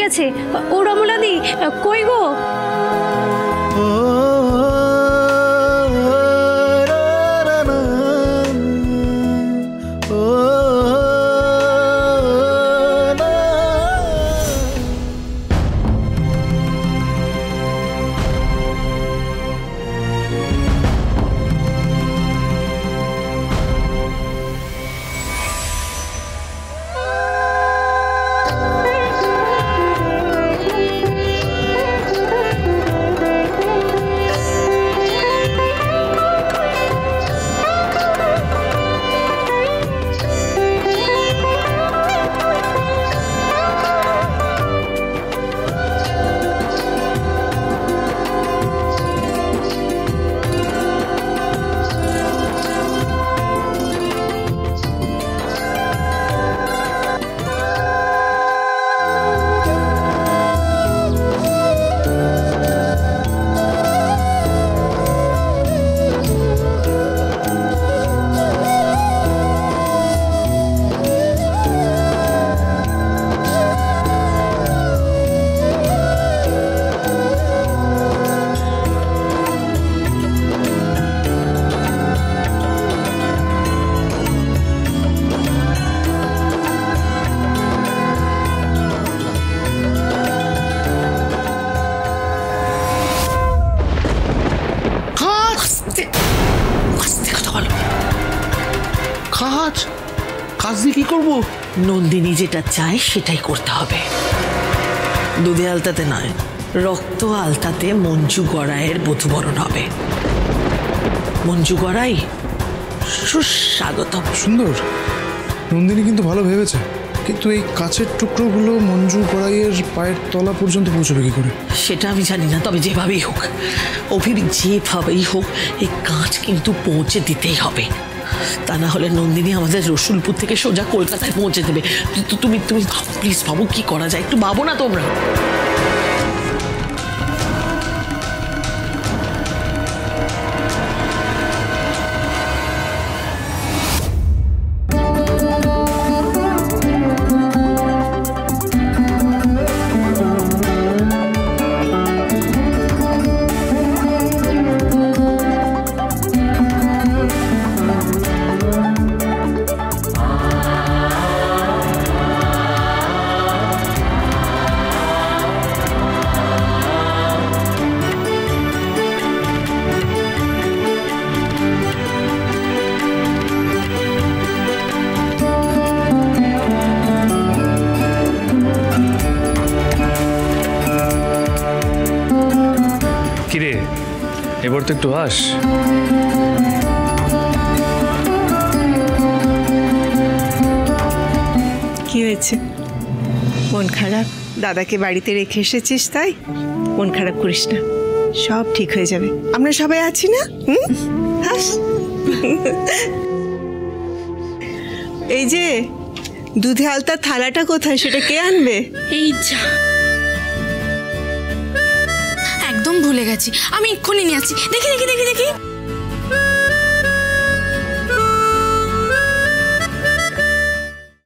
গেছে। ও রমলাদি কই গো? নন্দিনী যেটা চায় সেটাই করতে হবে। দুধে আলতাতে নয়, রক্ত আলতাতে মঞ্জু গড়াইয়ের বধূবরণ হবে। মঞ্জু গড়াই সুস্বাগতম। সুন্দর, নন্দিনী কিন্তু ভালো ভেবেছে, কিন্তু এই কাচের টুকরোগুলো মঞ্জু গড়াইয়ের পায়ের তলা পর্যন্ত পৌঁছবে কি করে সেটা আমি জানি না, তবে যেভাবেই হোক অভির যেভাবেই হোক এই কাঁচ কিন্তু পৌঁছে দিতেই হবে। তা না হলে নন্দিনী আমাদের রসুলপুর থেকে সোজা কলকাতায় পৌঁছে দেবে। তুমি তুমি প্লিজ ভাবো কি করা যায়, একটু ভাবো না তোমরা। কিরে, এবার তো একটু হাস। কি হয়েছে? মন খারাপ? দাদাকে বাড়িতে রেখে এসেছিস তাই? মন খারাপ করিস না, সব ঠিক হয়ে যাবে। আমরা সবাই আছি না? হাস। এই যে দুধে আলতার থালাটা কোথায়, সেটা কে আনবে? এই যা, একদম ভুলে গেছি, আমি এক্ষুনি নিয়ে আসছি। দেখি দেখি দেখি দেখি